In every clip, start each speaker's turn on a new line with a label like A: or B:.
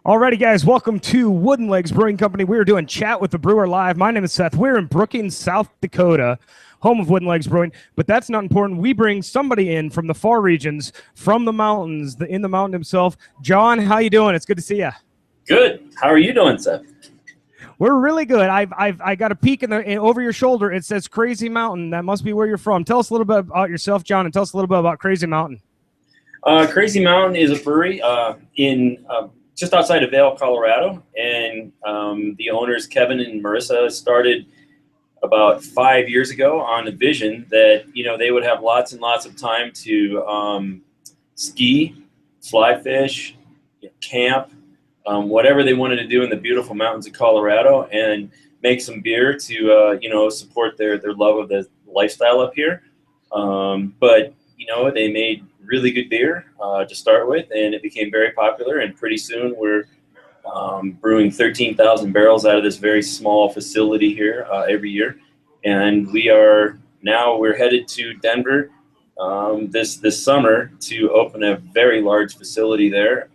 A: Alrighty, guys, welcome to Wooden Legs Brewing Company. We are doing Chat with the Brewer live. My name is Seth. We're in Brookings, South Dakota, home of Wooden Legs Brewing. But that's not important. We bring somebody in from the far regions, from the mountains, in the mountain himself. John, how you doing? It's good to see you.
B: Good. How are you doing, Seth?
A: We're really good. I got a peek over your shoulder. It says Crazy Mountain. That must be where you're from. Tell us a little bit about yourself, John, and tell us a little bit about Crazy Mountain.
B: Crazy Mountain is a brewery in just outside of Vail, Colorado, and the owners, Kevin and Marissa, started about 5 years ago on a vision that, they would have lots and lots of time to ski, fly fish, camp, whatever they wanted to do in the beautiful mountains of Colorado, and make some beer to, support their love of the lifestyle up here. But they made really good beer to start with, and it became very popular, and pretty soon we're brewing 13,000 barrels out of this very small facility here every year. And we're headed to Denver this summer to open a very large facility there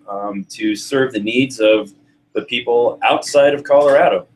B: to serve the needs of the people outside of Colorado.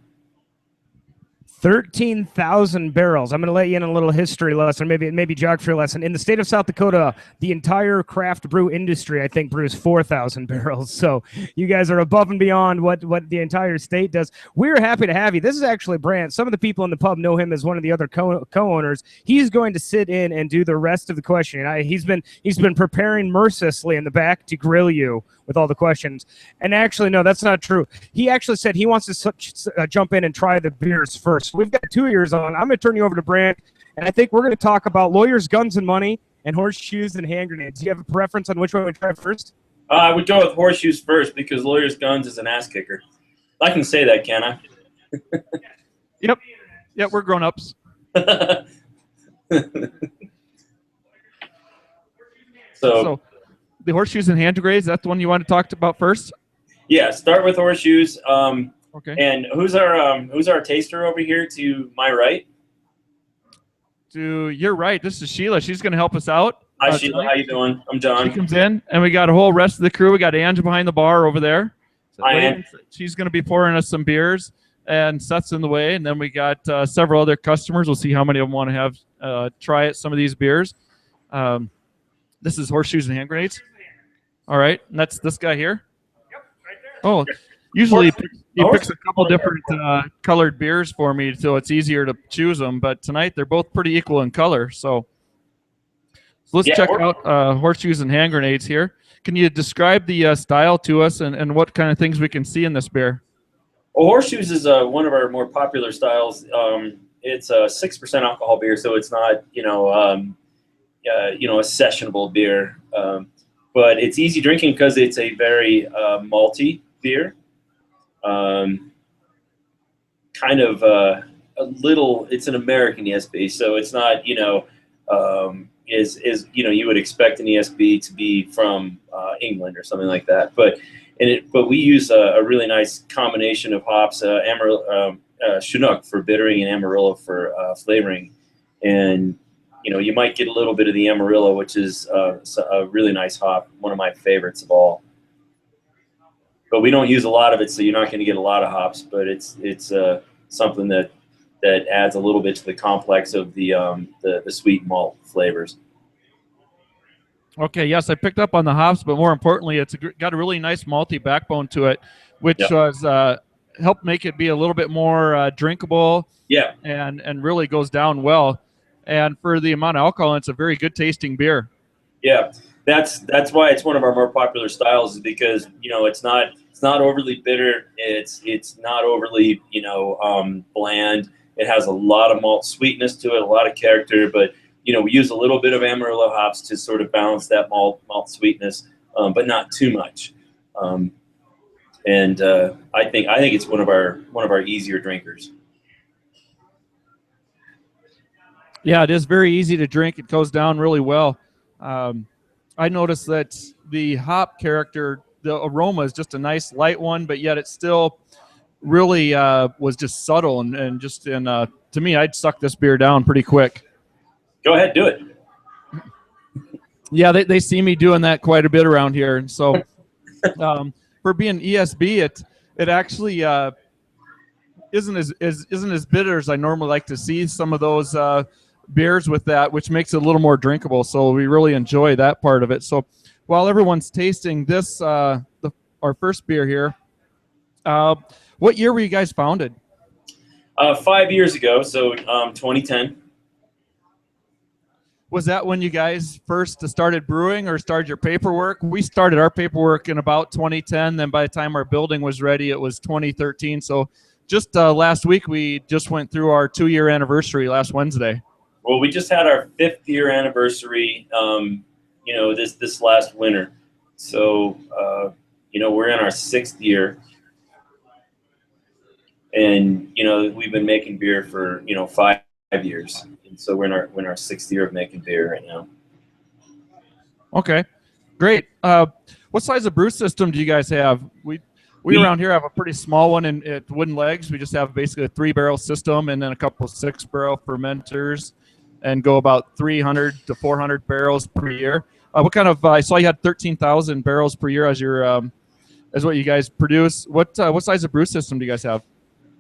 A: 13,000 barrels. I'm going to let you in a little history lesson, maybe geography lesson. In the state of South Dakota, the entire craft brew industry, I think, brews 4,000 barrels. So you guys are above and beyond what the entire state does. We're happy to have you. This is actually Brant. Some of the people in the pub know him as one of the other co-owners. He's going to sit in and do the rest of the questioning. He's been preparing mercilessly in the back to grill you with all the questions. And actually, no, that's not true. He actually said he wants to jump in and try the beers first. We've got 2 years on. I'm going to turn you over to Brant, and I think we're going to talk about lawyers, guns, and money, and horseshoes and hand grenades. Do you have a preference on which one we try first?
B: I would go with horseshoes first because lawyers, guns is an ass kicker. I can say that, can I?
C: Yep, we're grown-ups. So the horseshoes and hand grenades, that's the one you want to talk about first?
B: Yeah, start with horseshoes.
C: Okay.
B: And who's our taster over here to my right?
C: To your right, this is Sheila. She's going to help us out.
B: Hi, Sheila. How you doing? I'm John.
C: She comes in, and we got a whole rest of the crew. We got Ange behind the bar over there. She's going to be pouring us some beers, and Seth's in the way. And then we got several other customers. We'll see how many of them want to have try some of these beers. This is horseshoes and hand grenades. All right, and that's this guy here.
A: Yep, right there.
C: Oh, usually he picks a couple different colored beers for me, so it's easier to choose them. But tonight they're both pretty equal in color. So let's check out horseshoes and hand grenades here. Can you describe the style to us and what kind of things we can see in this beer?
B: Well, horseshoes is one of our more popular styles. It's a 6% alcohol beer, so it's not a sessionable beer. But it's easy drinking because it's a very malty beer. It's an American ESB, so it's not, you would expect an ESB to be from England or something like that. But we use a really nice combination of hops, Chinook for bittering and Amarillo for flavoring. And you might get a little bit of the Amarillo, which is a really nice hop, one of my favorites of all. But we don't use a lot of it, so you're not going to get a lot of hops. But it's something that adds a little bit to the complex of the sweet malt flavors.
C: Okay, yes, I picked up on the hops, but more importantly, it's got a really nice malty backbone to it, which was helped make it be a little bit more drinkable.
B: Yeah,
C: and really goes down well. And for the amount of alcohol, it's a very good tasting beer.
B: Yeah, that's why it's one of our more popular styles, is because it's not overly bitter. It's not overly bland. It has a lot of malt sweetness to it, a lot of character. But we use a little bit of Amarillo hops to sort of balance that malt sweetness, but not too much. I think it's one of our easier drinkers.
C: Yeah, it is very easy to drink. It goes down really well. I noticed that the hop character, the aroma is just a nice light one, but yet it still really was just subtle and just to me, I'd suck this beer down pretty quick.
B: Go ahead, do it.
C: Yeah, they see me doing that quite a bit around here. And so for being ESB, it actually isn't as bitter as I normally like to see some of those beers with that, which makes it a little more drinkable. So we really enjoy that part of it. So while everyone's tasting this, our first beer here, what year were you guys founded?
B: 5 years ago, so 2010.
C: Was that when you guys first started brewing or started your paperwork? We started our paperwork in about 2010. Then by the time our building was ready, it was 2013. So just last week, we just went through our 2-year anniversary last Wednesday.
B: Well, we just had our 5th year anniversary, this last winter. So, we're in our 6th year. And, we've been making beer for, 5 years. And so we're in our 6th year of making beer right now.
C: Okay, great. What size of brew system do you guys have? We around here have a pretty small one at Wooden Legs. We just have basically a 3-barrel system and then a couple of 6-barrel fermenters, and go about 300 to 400 barrels per year. What kind of? I saw you had 13,000 barrels per year as your as what you guys produce. What size of brew system do you guys have?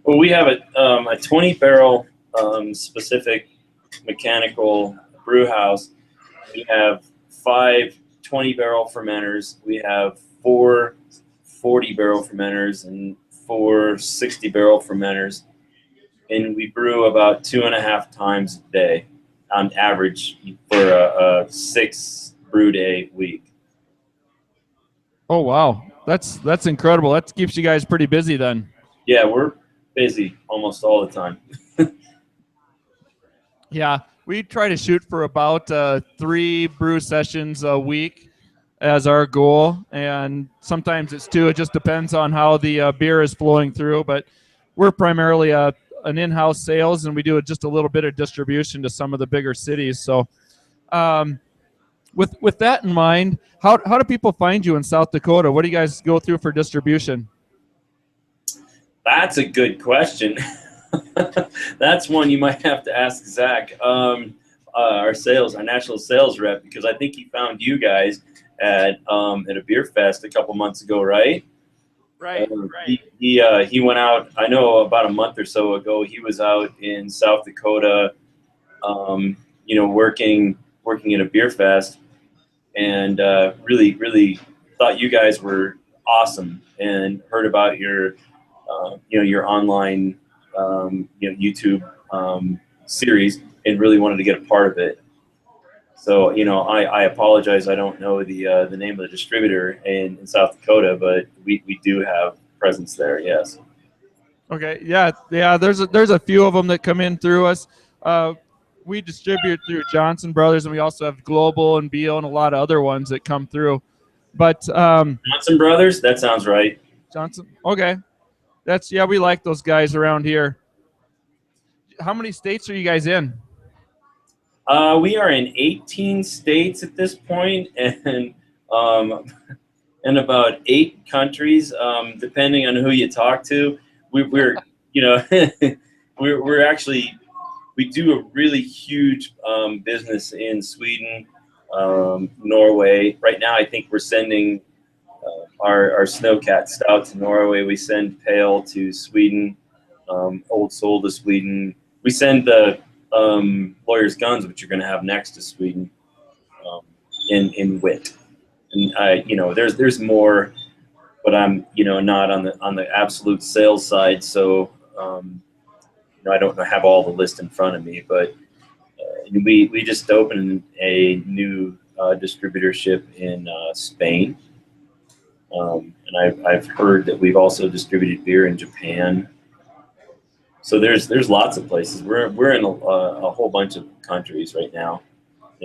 B: Well, we have a 20-barrel specific mechanical brew house. We have 5 20-barrel fermenters. We have 4 40-barrel fermenters and 4 60-barrel fermenters, and we brew about 2.5 times a day on average for a 6 brew day week.
C: Oh wow, that's incredible. That keeps you guys pretty busy then.
B: Yeah, we're busy almost all the time.
C: Yeah, we try to shoot for about 3 brew sessions a week as our goal, and sometimes it's 2. It just depends on how the beer is flowing through, but we're primarily an in-house sales, and we do just a little bit of distribution to some of the bigger cities. So with that in mind, how do people find you in South Dakota? What do you guys go through for distribution?
B: That's a good question. That's one you might have to ask Zach, our national sales rep, because I think he found you guys at a beer fest a couple months ago, right?
C: Right.
B: He went out. I know about a month or so ago. He was out in South Dakota, working at a beer fest, and really thought you guys were awesome, and heard about your online YouTube series, and really wanted to get a part of it. So, I apologize. I don't know the name of the distributor in South Dakota, but we do have presence there. Yes.
C: Okay. Yeah. There's a few of them that come in through us. We distribute through Johnson Brothers, and we also have Global and Beal and a lot of other ones that come through. But
B: Johnson Brothers, that sounds right.
C: Johnson. Okay. We like those guys around here. How many states are you guys in?
B: We are in 18 states at this point, and about 8 countries, depending on who you talk to. We're actually, we do a really huge business in Sweden, Norway. Right now, I think we're sending our Snowcat Stout to Norway. We send Pale to Sweden, Old Soul to Sweden. We send the Lawyer's Guns, which you're going to have next, to Sweden, in Wit. And there's more, but I'm not on the absolute sales side, so I don't have all the list in front of me. But we just opened a new distributorship in Spain, and I've heard that we've also distributed beer in Japan. So there's lots of places. We're in a whole bunch of countries right now,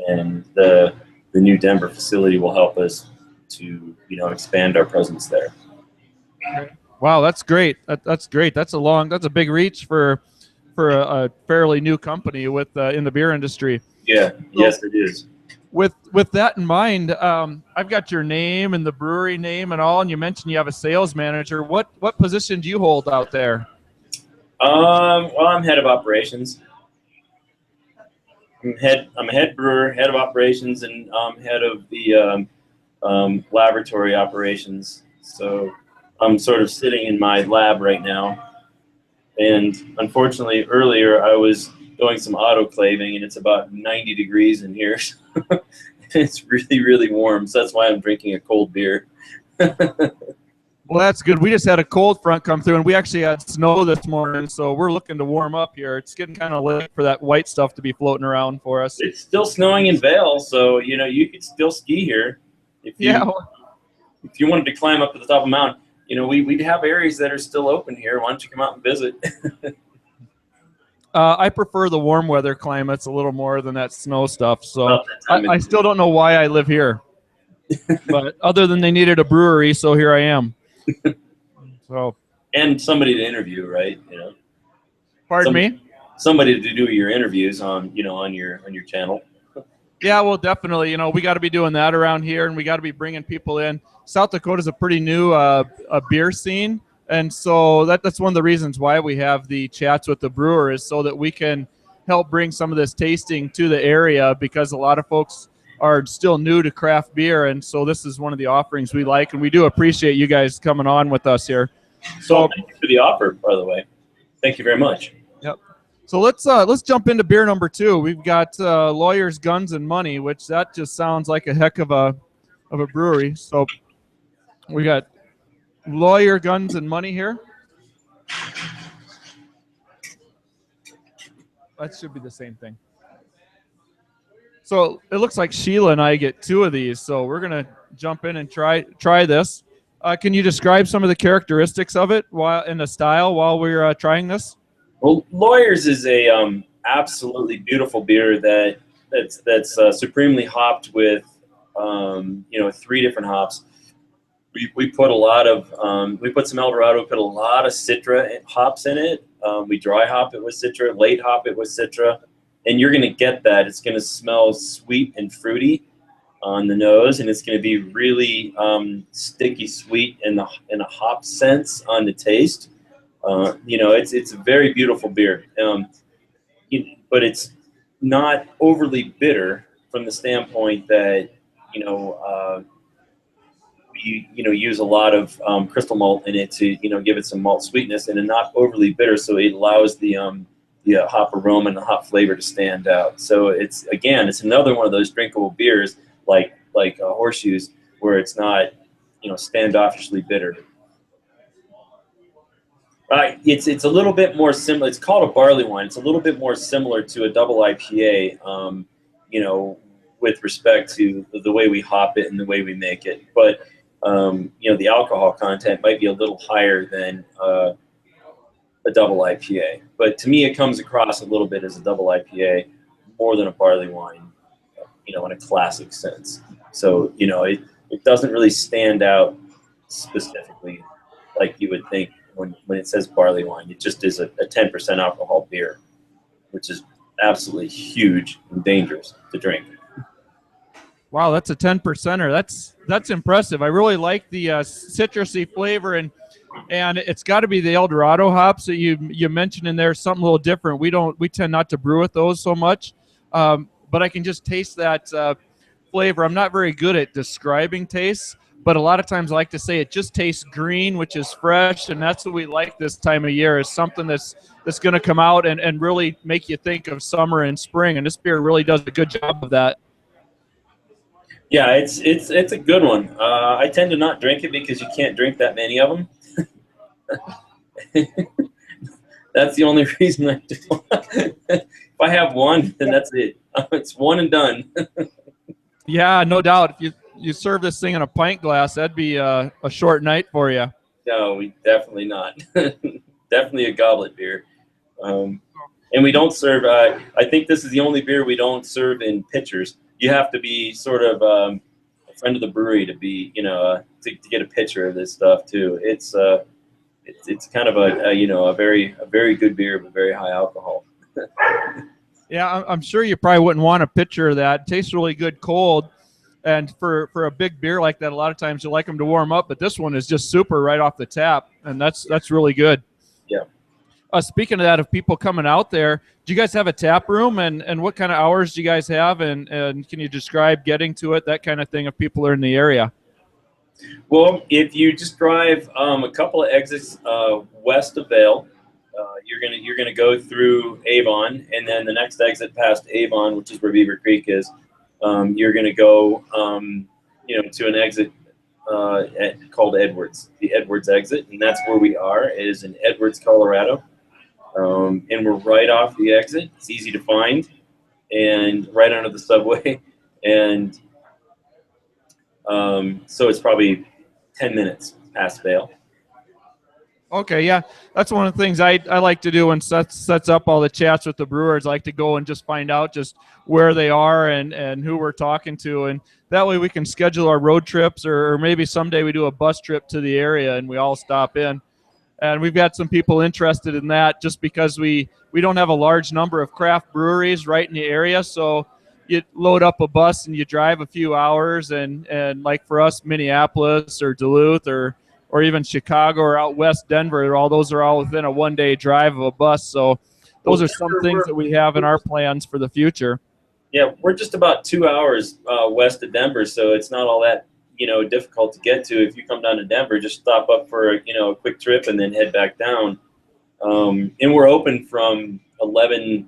B: and the new Denver facility will help us to expand our presence there.
C: Wow, that's great. That's great. That's a big reach for a fairly new company with in the beer industry.
B: Yeah. Yes, it is.
C: With that in mind, I've got your name and the brewery name and all, and you mentioned you have a sales manager. What position do you hold out there?
B: Well, I'm head of operations. I'm a head brewer, head of operations, and head of the laboratory operations. So I'm sort of sitting in my lab right now, and unfortunately earlier I was doing some autoclaving, and it's about 90 degrees in here. It's really, really warm, so that's why I'm drinking a cold beer.
C: Well, that's good. We just had a cold front come through, and we actually had snow this morning, so we're looking to warm up here. It's getting kind of late for that white stuff to be floating around for us.
B: It's still snowing in Vail, so you could still ski here if you wanted to climb up to the top of the mountain. We have areas that are still open here. Why don't you come out and visit?
C: I prefer the warm weather climates a little more than that snow stuff. So I still don't know why I live here, but other than they needed a brewery, so here I am. So
B: and somebody to interview, right?
C: Pardon me?
B: Somebody to do your interviews on your channel.
C: Yeah, well, definitely. We got to be doing that around here, and we got to be bringing people in. South Dakota is a pretty new a beer scene, and so that's one of the reasons why we have the chats with the brewer, is so that we can help bring some of this tasting to the area, because a lot of folks are still new to craft beer, and so this is one of the offerings we like, and we do appreciate you guys coming on with us here.
B: So thank you for the offer, by the way. Thank you very much.
C: Yep. So let's jump into beer number 2. We've got Lawyers, Guns, and Money, which that just sounds like a heck of a brewery. So we got Lawyer, Guns, and Money here. That should be the same thing. So it looks like Sheila and I get 2 of these. So we're gonna jump in and try this. Can you describe some of the characteristics of it in the style while we're trying this?
B: Well, Lawyers is a absolutely beautiful beer that's supremely hopped with 3 different hops. We put a lot of we put some Eldorado, put a lot of Citra hops in it. We dry hop it with Citra, late hop it with Citra, and you're going to get that. It's going to smell sweet and fruity on the nose, and it's going to be really sticky sweet in a hop sense on the taste. It's a very beautiful beer, but it's not overly bitter from the standpoint that we use a lot of crystal malt in it to give it some malt sweetness, and not overly bitter, so it allows the hop aroma and the hop flavor to stand out. So it's another one of those drinkable beers like Horseshoes, where it's not standoffishly bitter. It's a little bit more similar. It's called a barley wine. It's a little bit more similar to a double IPA, with respect to the way we hop it and the way we make it. But the alcohol content might be a little higher than a double IPA. But to me, it comes across a little bit as a double IPA more than a barley wine, in a classic sense. So it doesn't really stand out specifically like you would think when it says barley wine. It just is a 10% alcohol beer, which is absolutely huge and dangerous to drink.
C: Wow, that's a 10%er. That's impressive. I really like the citrusy flavor, and it's got to be the Eldorado hops that you mentioned in there. Something a little different. We tend not to brew with those so much, but I can just taste that flavor. I'm not very good at describing tastes, but a lot of times I like to say it just tastes green, which is fresh, and that's what we like this time of year, is something that's going to come out and really make you think of summer and spring, and this beer really does a good job of that.
B: Yeah, it's a good one. I tend to not drink it because you can't drink that many of them. That's the only reason I do. If I have one, then that's it. It's one and done.
C: Yeah, no doubt. If you serve this thing in a pint glass, that'd be a short night for you.
B: No, we definitely not. Definitely a goblet beer. And we don't serve. I think this is the only beer we don't serve in pitchers. You have to be sort of a friend of the brewery to be, to get a pitcher of this stuff too. It's kind of a very good beer, but very high alcohol.
C: Yeah, I'm sure you probably wouldn't want a pitcher of that. It tastes really good cold, and for a big beer like that, a lot of times you like them to warm up, but this one is just super right off the tap, and that's really good.
B: Yeah.
C: Speaking of that, of people coming out there, do you guys have a tap room, and what kind of hours do you guys have, and can you describe getting to it, that kind of thing, if people are in the area?
B: Well, if you just drive a couple of exits west of Vail, you're gonna go through Avon, and then the next exit past Avon, which is where Beaver Creek is, you're gonna go to an exit called Edwards, the Edwards exit, and that's where we are, is in Edwards, Colorado. And we're right off the exit. It's easy to find, and right under the subway, and so it's probably 10 minutes past Vail.
C: Okay, yeah, that's one of the things I like to do when Seth sets up all the chats with the brewers. I like to go and just find out just where they are and who we're talking to, and that way we can schedule our road trips, or maybe someday we do a bus trip to the area and we all stop in. And we've got some people interested in that just because we don't have a large number of craft breweries right in the area, so you load up a bus and you drive a few hours, and like for us, Minneapolis or Duluth or even Chicago or out west Denver, all those are all within a one-day drive of a bus. So those are some things that we have in our plans for the future.
B: Yeah, we're just about 2 hours west of Denver, so it's not all that difficult to get to. If you come down to Denver, just stop up for a quick trip and then head back down. And we're open from 11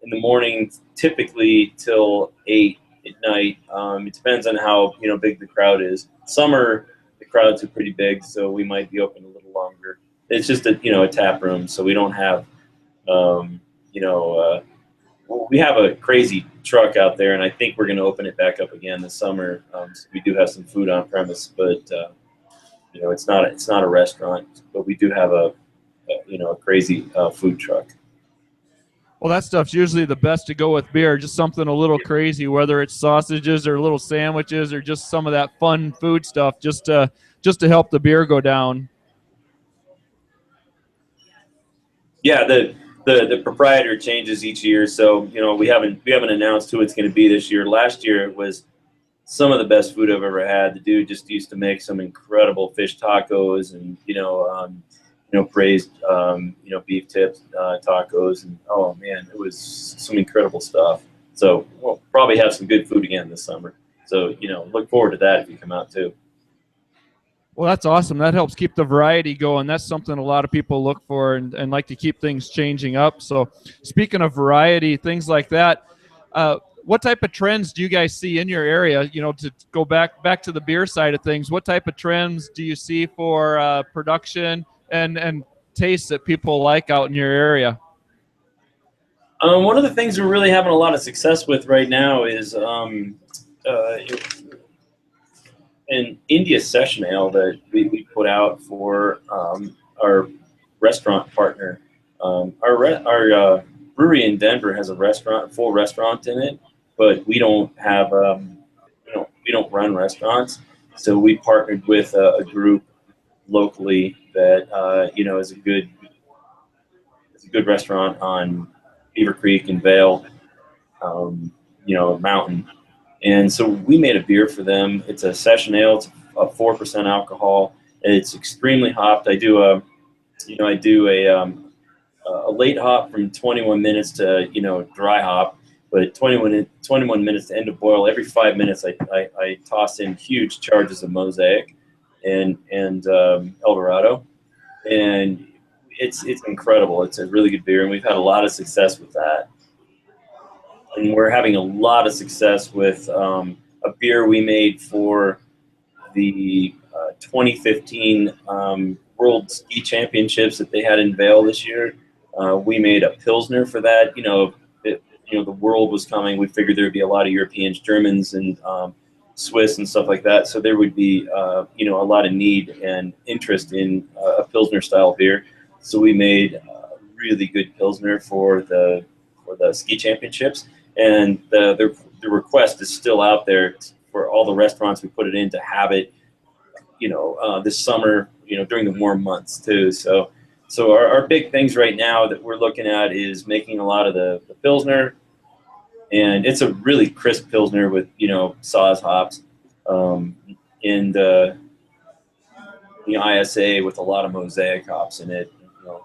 B: in the morning typically till 8 at night. It depends on how big the crowd is. Summer, the crowds are pretty big, so we might be open a little longer. It's just a tap room, so we don't have we have a crazy truck out there, and I think we're going to open it back up again this summer. So we do have some food on premise, but it's not a restaurant, but we do have a crazy food truck.
C: Well, that stuff's usually the best to go with beer, just something a little crazy, whether it's sausages or little sandwiches or just some of that fun food stuff, just to help the beer go down.
B: Yeah, the proprietor changes each year, so we haven't announced who it's going to be this year. Last year it was some of the best food I've ever had. The dude just used to make some incredible fish tacos and braised beef tips tacos, and oh man, it was some incredible stuff. So we'll probably have some good food again this summer. So look forward to that if you come out too.
C: Well, that's awesome. That helps keep the variety going. That's something a lot of people look for and like to keep things changing up. So speaking of variety, things like that, what type of trends do you guys see in your area? To go back to the beer side of things, what type of trends do you see for production and tastes that people like out in your area?
B: One of the things we're really having a lot of success with right now is an India session ale that we put out for our restaurant partner. Our brewery in Denver has a full restaurant in it, but we don't have we don't run restaurants. So we partnered with a group locally that is a good restaurant on Beaver Creek and Vail, Mountain. And so we made a beer for them. It's a session ale. It's a 4% alcohol. It's extremely hopped. I do a late hop from 21 minutes to dry hop, but 21 minutes to end of boil. Every 5 minutes, I toss in huge charges of Mosaic and Eldorado, and it's incredible. It's a really good beer, and we've had a lot of success with that. And we're having a lot of success with a beer we made for the 2015 World Ski Championships that they had in Vail this year. We made a Pilsner for that. The world was coming. We figured there would be a lot of Europeans, Germans, and Swiss and stuff like that. So there would be, a lot of need and interest in a Pilsner style beer. So we made a really good Pilsner for the ski championships. And the request is still out there for all the restaurants we put it in to have it, this summer, during the warm months too. So our big things right now that we're looking at is making a lot of the Pilsner, and it's a really crisp Pilsner with, Saaz hops, and the ISA with a lot of Mosaic hops in it,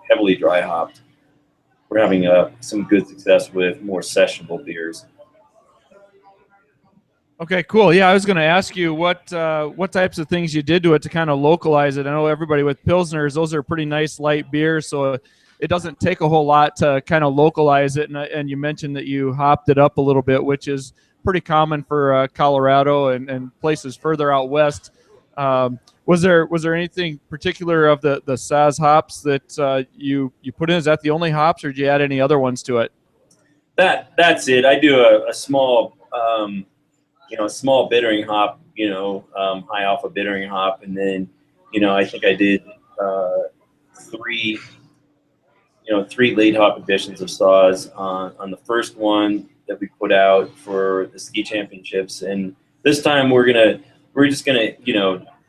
B: heavily dry hopped. We're having some good success with more sessionable beers.
C: Okay, cool. Yeah, I was going to ask you what types of things you did to it to kind of localize it. I know everybody with Pilsners, those are pretty nice light beers, so it doesn't take a whole lot to kind of localize it. And you mentioned that you hopped it up a little bit, which is pretty common for Colorado and places further out west. Was there anything particular of the Saz hops that you put in? Is that the only hops, or did you add any other ones to it?
B: That's it. I do a small a small bittering hop, high alpha bittering hop, and then I think I did three three late hop editions of Saws on the first one that we put out for the ski championships, and this time we're just gonna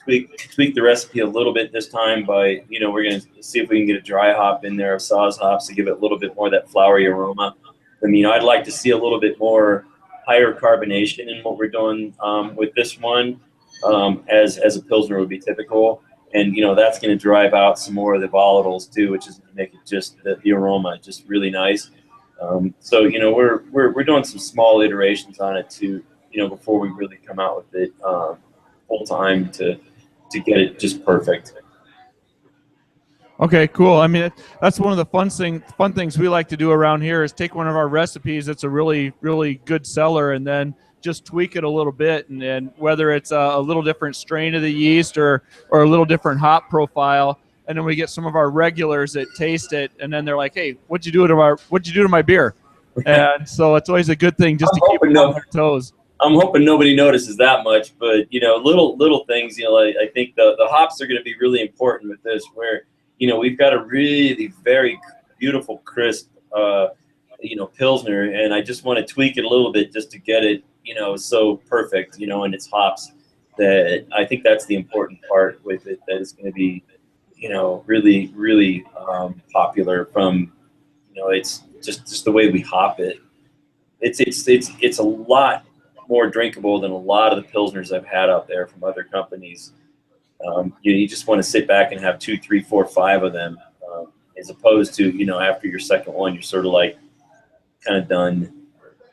B: tweak the recipe a little bit this time by we're gonna see if we can get a dry hop in there of Saws hops to give it a little bit more of that flowery aroma. I mean, I'd like to see a little bit more higher carbonation in what we're doing with this one, as a Pilsner would be typical. And, that's going to drive out some more of the volatiles too, which is going to make it just the aroma just really nice. So, we're doing some small iterations on it too, before we really come out with it full time to get it just perfect.
C: Okay, cool. I mean, that's one of the fun things we like to do around here is take one of our recipes that's a really, really good seller and then just tweak it a little bit. And whether it's a little different strain of the yeast or a little different hop profile, and then we get some of our regulars that taste it, and then they're like, "Hey, what'd you do to my beer?" And so it's always a good thing just to keep them on their toes.
B: I'm hoping nobody notices that much, but little things. I think the hops are going to be really important with this, where we've got a really very beautiful, crisp, Pilsner, and I just want to tweak it a little bit just to get it, so perfect, in its hops. That I think that's the important part with it. That it's going to be, really, really popular. From, it's just the way we hop it. It's a lot more drinkable than a lot of the Pilsners I've had out there from other companies. You just want to sit back and have 2, 3, 4, 5 of them, as opposed to after your second one you're sort of like kind of done.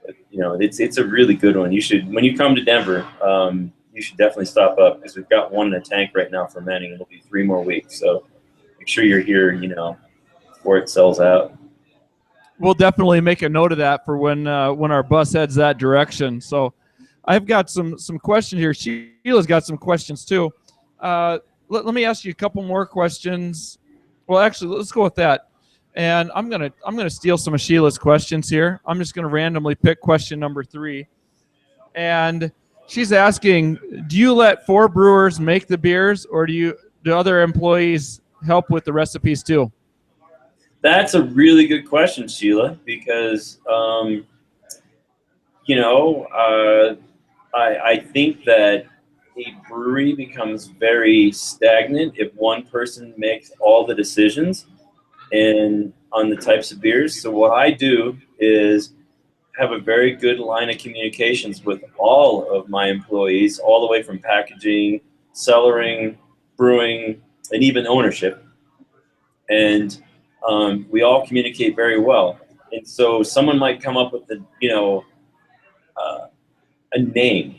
B: But, it's a really good one. You should, when you come to Denver, you should definitely stop up, because we've got one in the tank right now fermenting. It'll be 3 more weeks, so make sure you're here, before it sells out.
C: We'll definitely make a note of that for when our bus heads that direction. So I've got some questions here. Sheila's got some questions too. Let me ask you a couple more questions. Well, actually, let's go with that. And I'm gonna steal some of Sheila's questions here. I'm just gonna randomly pick question number 3. And she's asking, do you let 4 brewers make the beers, or do other employees help with the recipes too?
B: That's a really good question, Sheila, because I think that a brewery becomes very stagnant if one person makes all the decisions and on the types of beers. So what I do is have a very good line of communications with all of my employees, all the way from packaging, cellaring, brewing, and even ownership. And we all communicate very well. And so someone might come up with a name,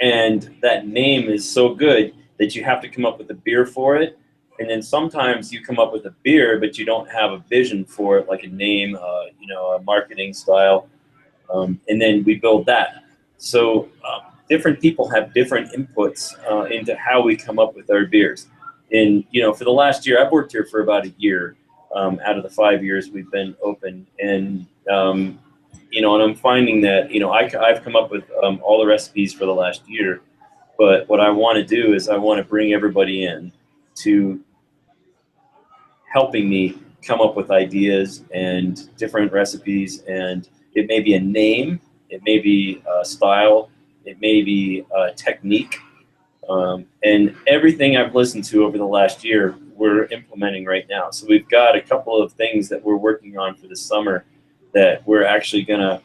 B: and that name is so good that you have to come up with a beer for it. And then sometimes you come up with a beer, but you don't have a vision for it, like a name, a marketing style. And then we build that. So different people have different inputs into how we come up with our beers. And, for the last year, I've worked here for about a year out of the 5 years we've been open. And, and I'm finding that, I've come up with all the recipes for the last year. But what I want to do is I want to bring everybody in to helping me come up with ideas and different recipes. And it may be a name, it may be a style, it may be a technique. And everything I've listened to over the last year, we're implementing right now. So we've got a couple of things that we're working on for this summer that we're actually going to,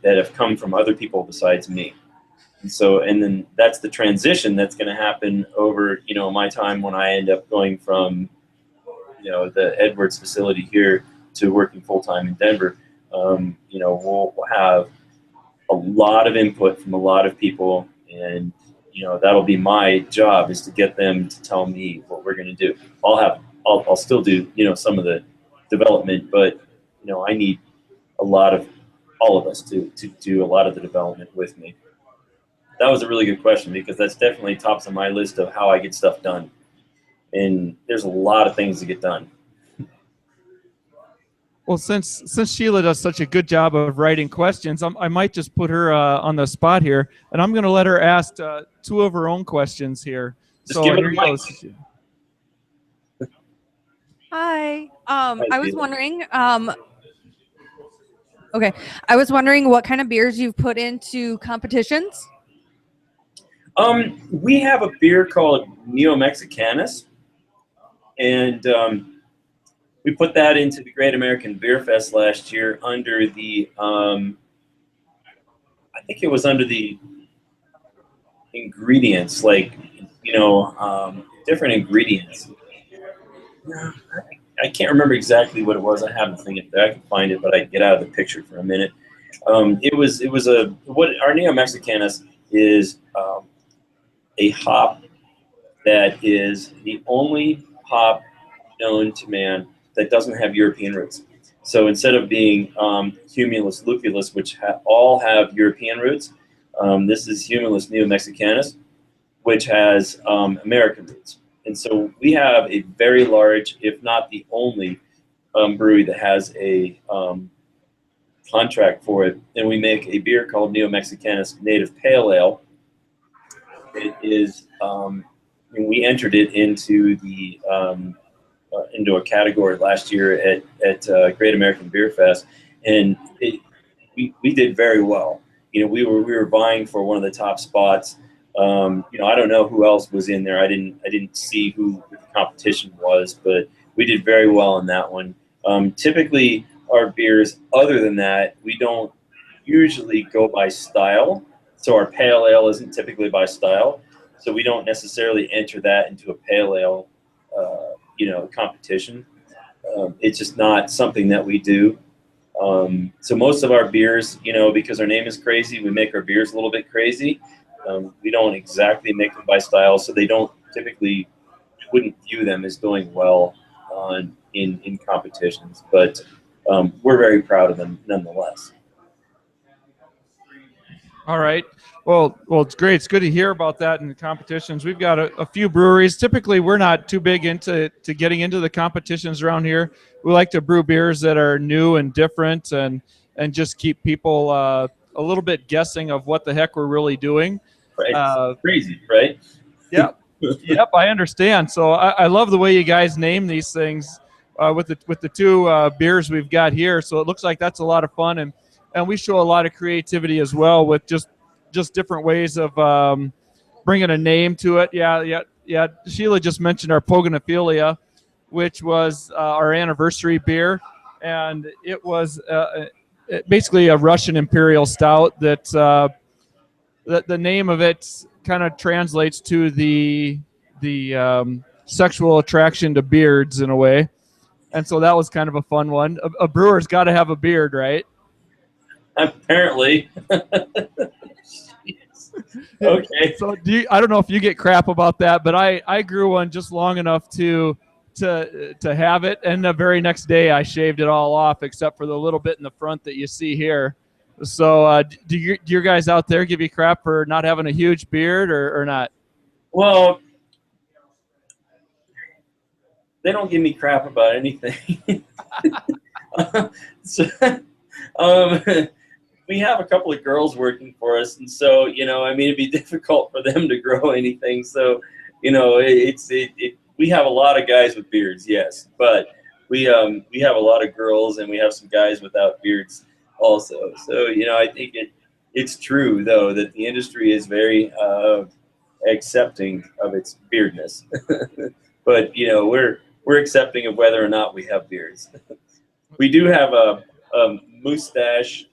B: that have come from other people besides me. And then that's the transition that's going to happen over, my time when I end up going from, the Edwards facility here to working full-time in Denver. We'll have a lot of input from a lot of people, and that'll be my job, is to get them to tell me what we're going to do. I'll still do some of the development, but I need all of us to do a lot of the development with me. That was a really good question, because that's definitely tops on my list of how I get stuff done. And there's a lot of things to get done.
C: Well, since Sheila does such a good job of writing questions, I might just put her on the spot here, and I'm going to let her ask 2 of her own questions here.
B: Just give
C: here
B: it
C: goes.
D: Hi. I was wondering. Okay, I was wondering what kind of beers you've put into competitions.
B: We have a beer called Neo Mexicanas, and we put that into the Great American Beer Fest last year under the, I think it was under the ingredients, like, different ingredients. I can't remember exactly what it was. I have the thing there. I can find it, but I get out of the picture for a minute. It was what our Neo Mexicanas is, a hop that is the only hop known to man that doesn't have European roots. So instead of being Humulus lupulus, which all have European roots, this is Humulus Neo-Mexicanus, which has American roots. And so we have a very large, if not the only, brewery that has a contract for it. And we make a beer called Neo-Mexicanus Native Pale Ale. It is, we entered it into the into a category last year at Great American Beer Fest, and we did very well. We were vying for one of the top spots. I don't know who else was in there. I didn't see who the competition was, but we did very well in that one. Typically, our beers, other than that, we don't usually go by style. So our pale ale isn't typically by style. So we don't necessarily enter that into a pale ale, competition. It's just not something that we do. So most of our beers, because our name is crazy, we make our beers a little bit crazy. We don't exactly make them by style, so they don't typically, wouldn't view them as doing well in competitions. But we're very proud of them nonetheless.
C: All right. Well, it's great. It's good to hear about that in the competitions. We've got a few breweries. Typically, we're not too big into getting into the competitions around here. We like to brew beers that are new and different, and just keep people a little bit guessing of what the heck we're really doing.
B: Right. Crazy, right?
C: Yep. Yep. I understand. So I love the way you guys name these things with the 2 beers we've got here. So it looks like that's a lot of fun, and we show a lot of creativity as well with just different ways of bringing a name to it. Yeah. Sheila just mentioned our Pogonophilia, which was our anniversary beer, and it was basically a Russian Imperial Stout that the name of it kind of translates to the sexual attraction to beards in a way. And so that was kind of a fun one. A brewer's got to have a beard, right?
B: Apparently. Okay.
C: So I don't know if you get crap about that, but I grew one just long enough to have it, and the very next day I shaved it all off except for the little bit in the front that you see here. So do your guys out there give you crap for not having a huge beard or not?
B: Well, they don't give me crap about anything. So, we have a couple of girls working for us, and so it'd be difficult for them to grow anything. So, we have a lot of guys with beards, yes, but we have a lot of girls, and we have some guys without beards also. So, I think it's true though that the industry is very accepting of its beardness, but we're accepting of whether or not we have beards. We do have a mustache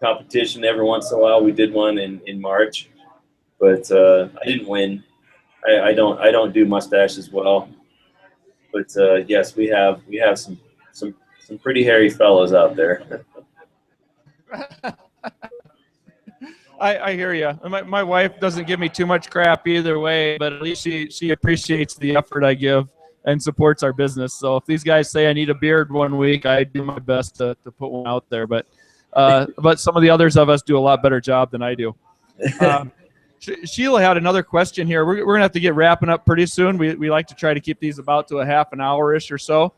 B: competition every once in a while. We did one in March, but I didn't win. I don't do mustache as well, but yes, we have some pretty hairy fellows out there.
C: I hear you. My wife doesn't give me too much crap either way, but at least she appreciates the effort I give and supports our business. So if these guys say I need a beard one week, I do my best to put one out there. But some of the others of us do a lot better job than I do. Sheila had another question here. We're going to have to get wrapping up pretty soon. We like to try to keep these about to a half an hour-ish or so.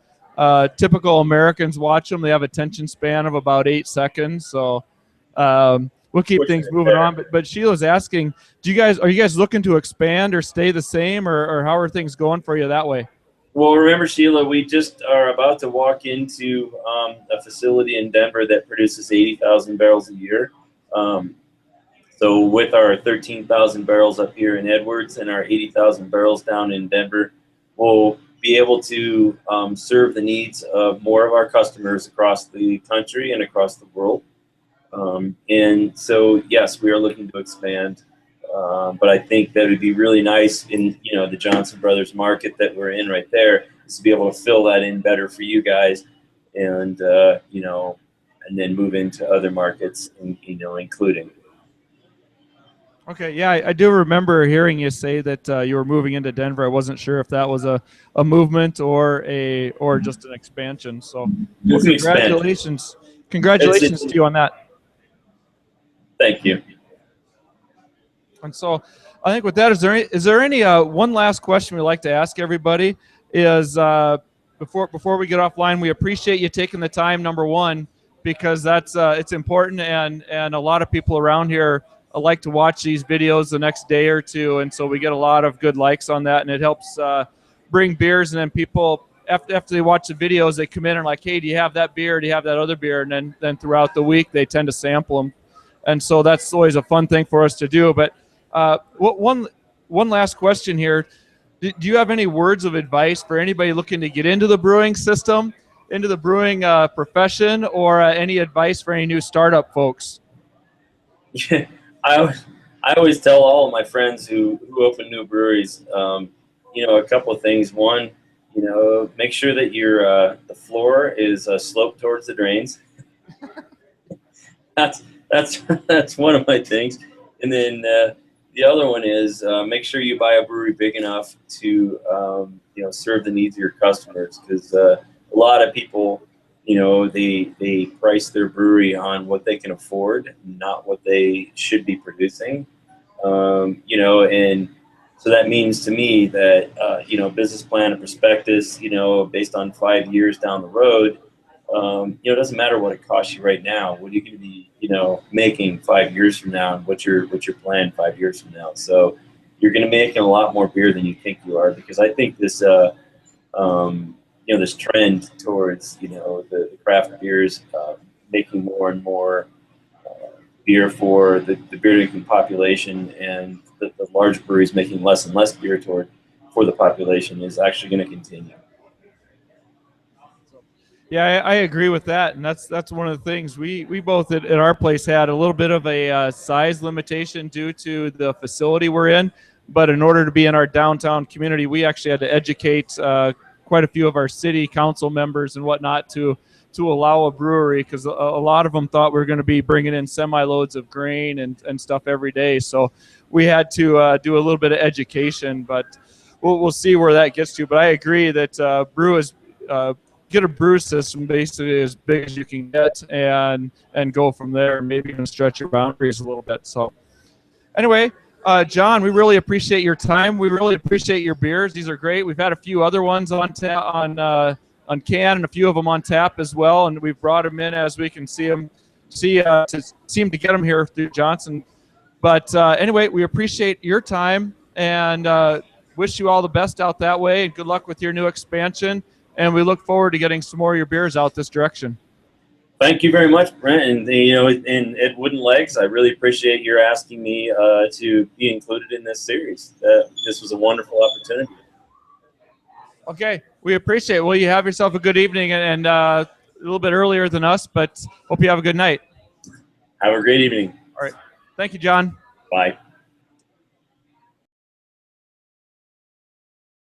C: Typical Americans watch them. They have attention span of about 8 seconds. So we'll keep things moving on. But Sheila's asking, are you guys looking to expand or stay the same, or how are things going for you that way?
B: Well, remember, Sheila, we just are about to walk into a facility in Denver that produces 80,000 barrels a year. So with our 13,000 barrels up here in Edwards and our 80,000 barrels down in Denver, we'll be able to serve the needs of more of our customers across the country and across the world. And so, yes, we are looking to expand. But I think that would be really nice in, the Johnson Brothers market that we're in right there, is to be able to fill that in better for you guys and, and then move into other markets, including.
C: Okay, yeah, I do remember hearing you say that you were moving into Denver. I wasn't sure if that was a movement or just an expansion. So, well, congratulations to you on that.
B: Thank you.
C: And so, I think with that, is there any one last question we like to ask everybody? Is before we get offline, we appreciate you taking the time. Number one, because that's it's important, and a lot of people around here like to watch these videos the next day or two, and so we get a lot of good likes on that, and it helps bring beers. And then people, after they watch the videos, they come in and like, hey, do you have that beer? Do you have that other beer? And then throughout the week, they tend to sample them, and so that's always a fun thing for us to do. But one last question here: do you have any words of advice for anybody looking to get into the brewing system, into the brewing profession, or any advice for any new startup folks?
B: Yeah. I always tell all of my friends who open new breweries, a couple of things. One, make sure that your the floor is sloped towards the drains. That's one of my things. And then the other one is make sure you buy a brewery big enough to serve the needs of your customers, because a lot of people, they price their brewery on what they can afford, not what they should be producing. And so that means to me that, business plan and prospectus, based on 5 years down the road, it doesn't matter what it costs you right now. What are you going to be, making 5 years from now, and what's your plan 5 years from now? So you're going to be making a lot more beer than you think you are, because I think this, this trend towards, the craft beers making more and more beer for the beer drinking population, and the large breweries making less and less beer for the population is actually going to continue.
C: Yeah, I agree with that, and that's one of the things we both at our place had a little bit of a size limitation due to the facility we're in. But in order to be in our downtown community, we actually had to educate quite a few of our city council members and whatnot to allow a brewery, because a lot of them thought we were going to be bringing in semi-loads of grain and stuff every day. So we had to do a little bit of education, but we'll see where that gets to. But I agree that get a brew system basically as big as you can get, and go from there. Maybe even stretch your boundaries a little bit. So anyway, John, we really appreciate your time. We really appreciate your beers. These are great. We've had a few other ones on can, and a few of them on tap as well, and we've brought them in as we can see them to get them here through Johnson. But anyway, we appreciate your time, and wish you all the best out that way, and good luck with your new expansion. And we look forward to getting some more of your beers out this direction.
B: Thank you very much, Brent. And at Wooden Legs, I really appreciate your asking me to be included in this series. This was a wonderful opportunity.
C: Okay, we appreciate it. Well, you have yourself a good evening, and a little bit earlier than us, but hope you have a good night.
B: Have a great evening.
C: All right. Thank you, John.
B: Bye.